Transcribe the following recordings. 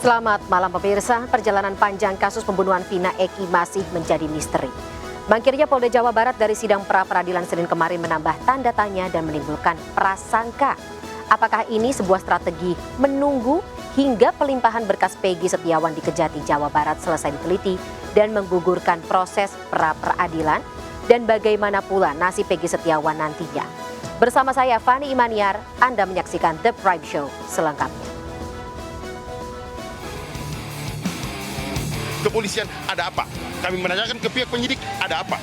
Selamat malam pemirsa, perjalanan panjang kasus pembunuhan Vina Eki masih menjadi misteri. Bangkirnya Polda Jawa Barat dari sidang pra-peradilan Senin kemarin menambah tanda tanya dan menimbulkan prasangka. Apakah ini sebuah strategi menunggu hingga pelimpahan berkas Peggy Setiawan di Kejati, Jawa Barat selesai diteliti dan menggugurkan proses pra-peradilan? Dan bagaimana pula nasib Peggy Setiawan nantinya? Bersama saya Fani Imaniar, Anda menyaksikan The Prime Show selengkapnya. Kepolisian ada apa? Kami menanyakan ke pihak penyidik ada apa?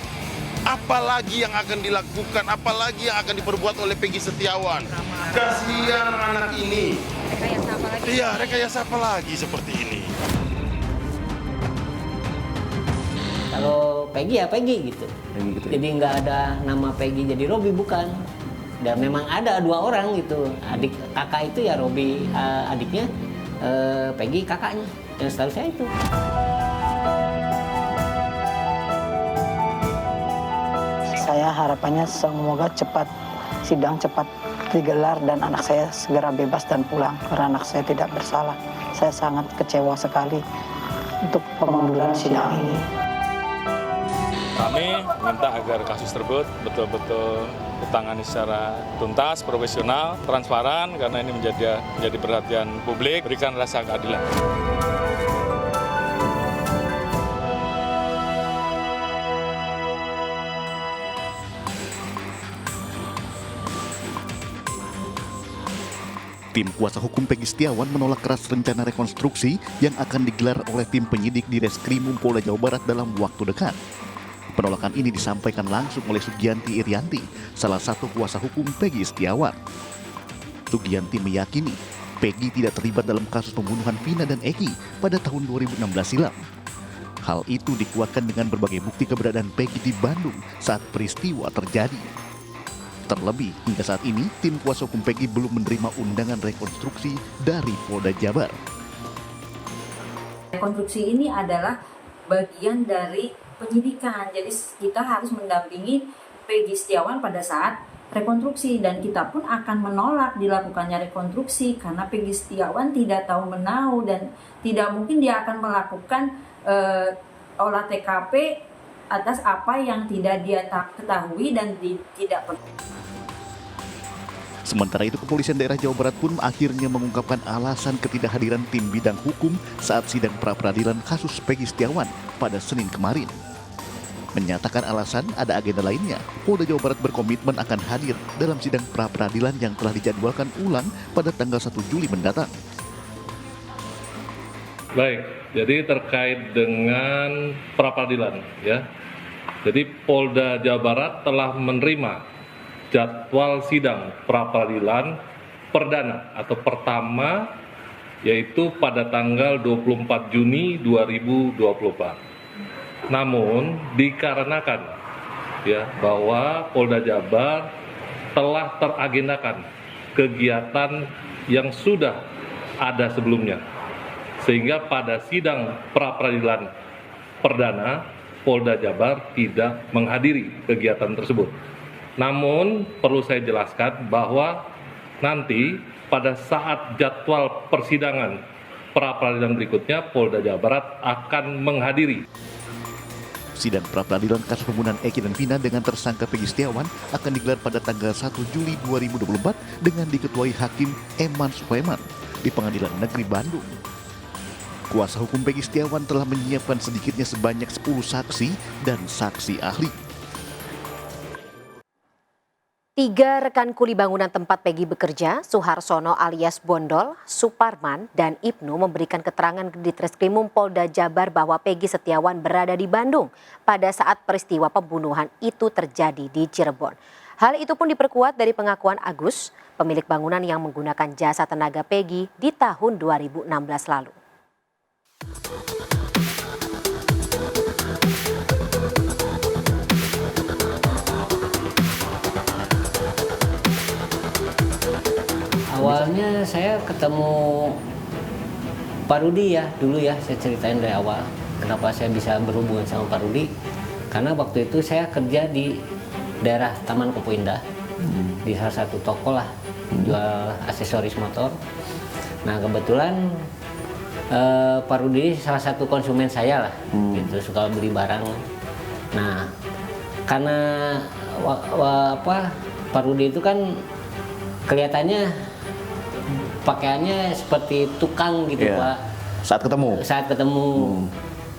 Apalagi yang akan dilakukan, apalagi yang akan diperbuat oleh Peggy Setiawan? Kasihan anak ini. Rekayasa apa lagi? Iya, rekayasa apa lagi seperti ini? Kalau Peggy ya Peggy gitu. Jadi nggak ada nama Peggy jadi Robi, bukan. Dan memang ada dua orang gitu. Adik kakak itu ya Robi adiknya, Peggy kakaknya. Yang setahu saya itu. Saya harapannya semoga sidang cepat digelar dan anak saya segera bebas dan pulang karena anak saya tidak bersalah. Saya sangat kecewa sekali untuk pemunduran sidang ini. Kami minta agar kasus tersebut betul-betul ditangani secara tuntas, profesional, transparan karena ini menjadi perhatian publik, berikan rasa keadilan. Tim kuasa hukum Peggy Setiawan menolak keras rencana rekonstruksi yang akan digelar oleh tim penyidik di Reskrimum Polda Jawa Barat dalam waktu dekat. Penolakan ini disampaikan langsung oleh Sugianti Irianti, salah satu kuasa hukum Peggy Setiawan. Sugianti meyakini Peggy tidak terlibat dalam kasus pembunuhan Vina dan Eki pada tahun 2016 silam. Hal itu dikuatkan dengan berbagai bukti keberadaan Peggy di Bandung saat peristiwa terjadi. Terlebih, hingga saat ini, tim kuasa hukum Peggy belum menerima undangan rekonstruksi dari Polda Jabar. Rekonstruksi ini adalah bagian dari penyidikan, jadi kita harus mendampingi Peggy Setiawan pada saat rekonstruksi dan kita pun akan menolak dilakukannya rekonstruksi karena Peggy Setiawan tidak tahu menau dan tidak mungkin dia akan melakukan olah TKP atas apa yang tidak dia ketahui dan tidak perlu. Sementara itu, kepolisian daerah Jawa Barat pun akhirnya mengungkapkan alasan ketidakhadiran tim bidang hukum saat sidang pra-peradilan kasus Peggy Setiawan pada Senin kemarin. Menyatakan alasan ada agenda lainnya, Polda Jawa Barat berkomitmen akan hadir dalam sidang pra-peradilan yang telah dijadwalkan ulang pada tanggal 1 Juli mendatang. Baik, jadi terkait dengan pra-peradilan ya. Jadi Polda Jawa Barat telah menerima jadwal sidang pra-peradilan perdana atau pertama yaitu pada tanggal 24 Juni 2024. Namun dikarenakan ya bahwa Polda Jabar telah teragendakan kegiatan yang sudah ada sebelumnya. Sehingga pada sidang pra-peradilan perdana Polda Jabar tidak menghadiri kegiatan tersebut. Namun perlu saya jelaskan bahwa nanti pada saat jadwal persidangan pra-peradilan berikutnya Polda Jawa Barat akan menghadiri. Sidang pra-peradilan kasus pembunuhan Eki dan Vina dengan tersangka Peggy Setiawan akan digelar pada tanggal 1 Juli 2024 dengan diketuai Hakim Eman Suheman di Pengadilan Negeri Bandung. Kuasa hukum Peggy Setiawan telah menyiapkan sedikitnya sebanyak 10 saksi dan saksi ahli. 3 rekan kuli bangunan tempat Peggy bekerja, Suharsono alias Bondol, Suparman, dan Ibnu memberikan keterangan di Reskrimum Polda Jabar bahwa Peggy Setiawan berada di Bandung pada saat peristiwa pembunuhan itu terjadi di Cirebon. Hal itu pun diperkuat dari pengakuan Agus, pemilik bangunan yang menggunakan jasa tenaga Peggy di tahun 2016 lalu. Awalnya saya ketemu Pak Rudi ya, dulu ya saya ceritain dari awal. Kenapa saya bisa berhubungan sama Pak Rudi? Karena waktu itu saya kerja di daerah Taman Kopo Indah, di salah satu toko lah, jual aksesoris motor. Nah kebetulan Pak Rudi salah satu konsumen saya lah, gitu, suka beli barang. Nah, karena Pak Rudi itu kan kelihatannya pakaiannya seperti tukang gitu, Pak. Saat ketemu? Saat ketemu.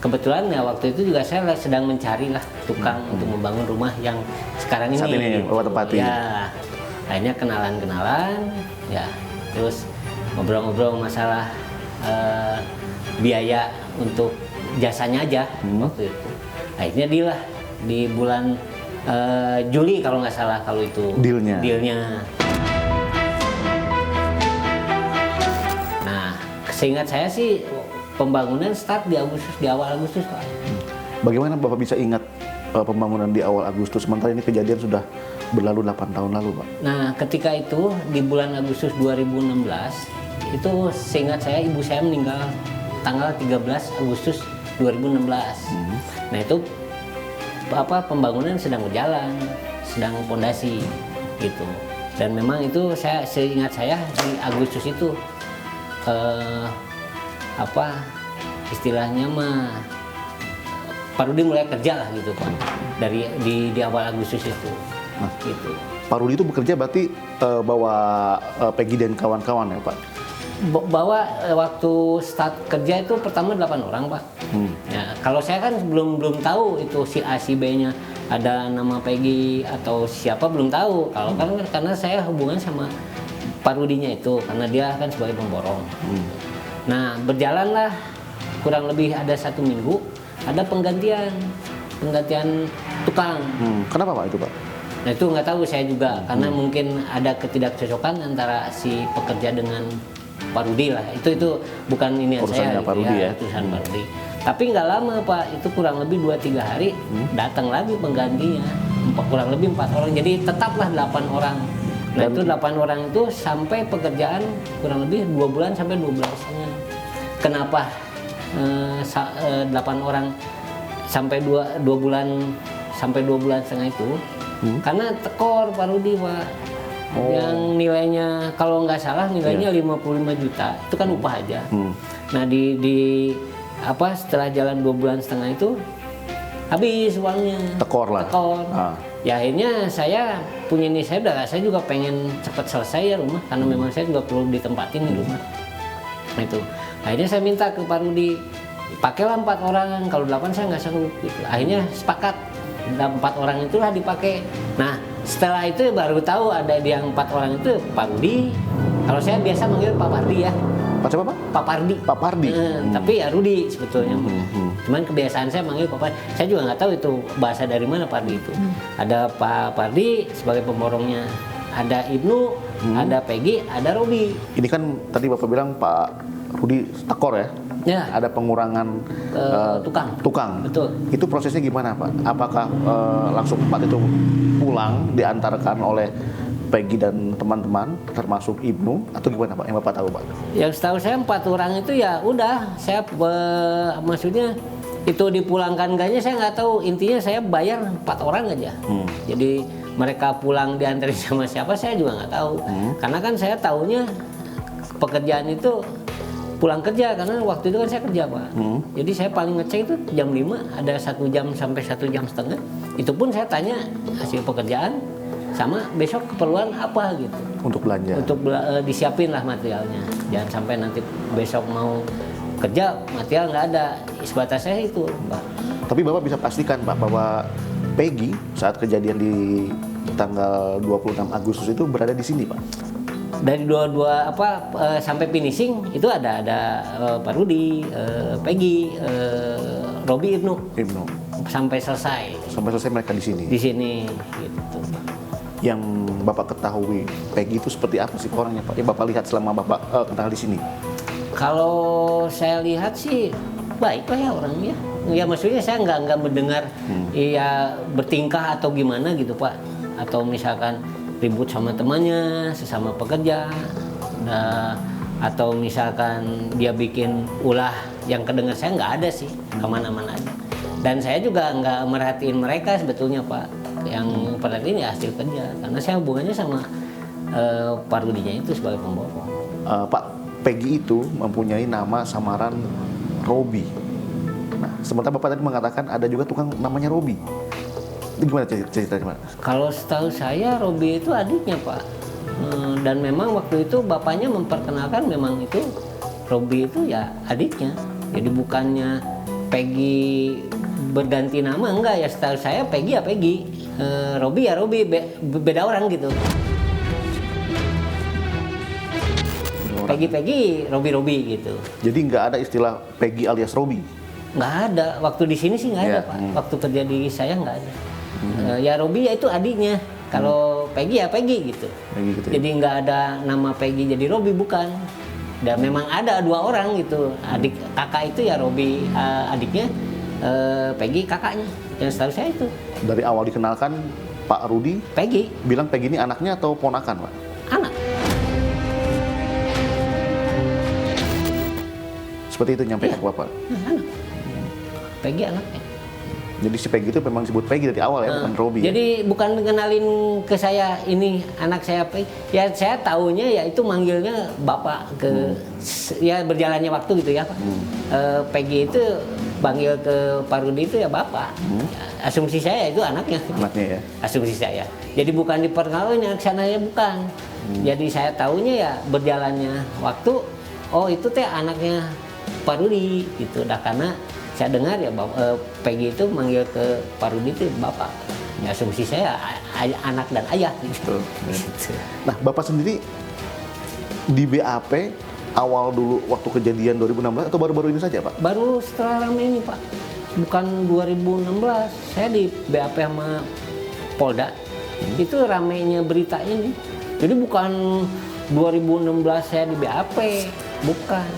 Kebetulan ya waktu itu juga saya sedang mencari lah tukang untuk membangun rumah yang sekarang ini. Saat ini Bapak tempati. Ya, akhirnya kenalan, ya, terus ngobrol-ngobrol masalah biaya untuk jasanya aja waktu itu. Akhirnya deal lah di bulan Juli kalau nggak salah kalau itu Dealnya. Nah, seingat saya sih pembangunan start di awal Agustus, Pak. Bagaimana Bapak bisa ingat pembangunan di awal Agustus, sementara ini kejadian sudah berlalu 8 tahun lalu, Pak? Nah, ketika itu di bulan Agustus 2016, itu seingat saya ibu saya meninggal tanggal 13 Agustus 2016. Nah, itu pembangunan sedang berjalan, sedang pondasi gitu. Dan memang itu seingat saya di Agustus itu istilahnya mah Pak Rudi mulai kerja lah gitu, Pak, dari di awal Agustus itu. Nah, gitu. Pak Rudi itu bekerja berarti bawa Peggy dan kawan-kawan ya, Pak? Bawa waktu start kerja itu pertama 8 orang, Pak. Ya, kalau saya kan belum tahu itu si A si B-nya ada nama Peggy atau siapa, belum tahu. Kalau karena saya hubungan sama Pak Rudinya itu karena dia kan sebagai pemborong. Nah, berjalanlah kurang lebih ada 1 minggu, ada penggantian tukang. Kenapa, Pak, itu, Pak? Nah, itu nggak tahu saya juga, karena mungkin ada ketidakcocokan antara si pekerja dengan Pak Rudi lah. Itu bukan ini Urusannya saya, Pak Rudi ya. urusan Pak Rudi. Tapi nggak lama, Pak, itu kurang lebih 2-3 hari datang lagi penggantinya, kurang lebih 4 orang. Jadi tetaplah 8 orang. Nah, itu 8 orang itu sampai pekerjaan kurang lebih 2 bulan sampai 2 bulan setengah. Kenapa 8 orang sampai 2 bulan sampai 2 bulan setengah itu? Karena tekor Pak Rudi, Pak. Yang nilainya kalau nggak salah nilainya 55 juta. Itu kan upah aja. Nah, setelah jalan 2 bulan setengah itu habis uangnya. Tekor lah. Ya akhirnya saya punya ini, saya juga pengen cepat selesai ya rumah, karena memang saya juga perlu ditempatin di rumah. Nah, itu akhirnya saya minta ke Pak Rudi, pakailah 4 orang, kalau 8 saya nggak sanggup gitu. Akhirnya sepakat 4 orang itulah dipakai. Nah, setelah itu baru tahu ada yang 4 orang itu Pak Rudi. Kalau saya biasa manggil Pak Pardi ya. Pak siapa, Pak? Pak Pardi. Pak Pardi. Tapi ya Rudi sebetulnya. Cuman kebiasaan saya manggil Pak Pardi. Saya juga nggak tahu itu bahasa dari mana Pardi itu. Ada Pak Pardi sebagai pemborongnya. Ada Ibnu, ada Peggy, ada Robi. Ini kan tadi Bapak bilang Pak Rudi tekor ya? Ya. Ada pengurangan tukang. Betul. Itu prosesnya gimana, Pak? Apakah langsung 4 itu pulang diantarkan oleh Peggy dan teman-teman, termasuk Ibnu, atau gimana, Pak? Yang Bapak tahu, Pak? Yang setahu saya 4 orang itu ya udah, saya maksudnya itu dipulangkan enggaknya saya nggak tahu. Intinya saya bayar 4 orang aja. Jadi mereka pulang diantarin sama siapa saya juga nggak tahu. Karena kan saya taunya pekerjaan itu pulang kerja, karena waktu itu kan saya kerja, Pak. Jadi saya paling ngecek itu jam 5, ada 1 jam sampai 1 jam setengah. Itu pun saya tanya hasil pekerjaan sama besok keperluan apa gitu. Untuk belanja? Untuk disiapin lah materialnya. Jangan sampai nanti besok mau kerja material nggak ada. Sebatas saya itu, Pak. Tapi Bapak bisa pastikan, Pak, bahwa Peggy saat kejadian di tanggal 26 Agustus itu berada di sini, Pak? Dari sampai finishing itu ada Pak Rudi, Peggy, Robi, Ibnu sampai selesai. Sampai selesai mereka di sini. Di sini, gitu. Yang Bapak ketahui Peggy itu seperti apa sih orangnya, Pak? Yang Bapak lihat selama Bapak kenal di sini? Kalau saya lihat sih baik lah ya orangnya. Ya maksudnya saya nggak mendengar ya bertingkah atau gimana gitu, Pak. Atau misalkan ribut sama temannya, sesama pekerja, atau misalkan dia bikin ulah yang kedengar, saya nggak ada sih, kemana-mana aja. Dan saya juga nggak merhatiin mereka sebetulnya, Pak. Yang perhatiin ya hasil kerja, karena saya hubungannya sama Pak Rudinya itu sebagai pemborong. Pak, Peggy itu mempunyai nama samaran Robi. Nah, sementara Bapak tadi mengatakan ada juga tukang namanya Robi. Itu gimana ceritanya, Pak? Kalau setahu saya Robi itu adiknya, Pak. Dan memang waktu itu bapaknya memperkenalkan memang itu Robi itu ya adiknya. Jadi bukannya Peggy berganti nama, enggak ya, setahu saya Peggy ya Peggy. Robi ya Robi, beda orang gitu. Peggy, Robi gitu. Jadi nggak ada istilah Peggy alias Robi? Nggak ada. Waktu di sini sih nggak ada, Pak. Waktu kerja di saya nggak ada. Ya Robi ya itu adiknya. Kalau Peggy ya Peggy gitu. Gitu ya? Jadi nggak ada nama Peggy jadi Robi, bukan. Dan memang ada 2 orang gitu. Adik kakak itu ya Robi adiknya, Peggy kakaknya. Yang setahu saya itu. Dari awal dikenalkan Pak Rudi Peggy, bilang Peggy ini anaknya atau ponakan, Pak? anak. Seperti itu nyampe ke Bapak. Anak. Peggy anaknya. Jadi si Peggy itu memang disebut Peggy dari awal ya, bukan Robi. Jadi bukan kenalin ke saya ini anak saya Peggy. Ya saya taunya ya itu manggilnya bapak ke ya berjalannya waktu gitu ya Pak. Peggy itu panggil ke Pak Rudi itu ya bapak. Asumsi saya itu anaknya. Anaknya ya. Asumsi saya. Jadi bukan diperkenalkan anak sananya, bukan. Jadi saya taunya ya berjalannya waktu, oh itu teh anaknya Pak Rudi gitu. Dah karena saya dengar ya Peggy itu manggil ke Pak Rudi itu bapak. Ya, asumsi saya anak dan ayah gitu. Nah, Bapak sendiri di BAP awal dulu waktu kejadian 2016 atau baru-baru ini saja, Pak? Baru setelah ramai ini, Pak. Bukan 2016. Saya di BAP sama Polda. Itu ramainya berita ini. Jadi bukan 2016 saya di BAP, bukan.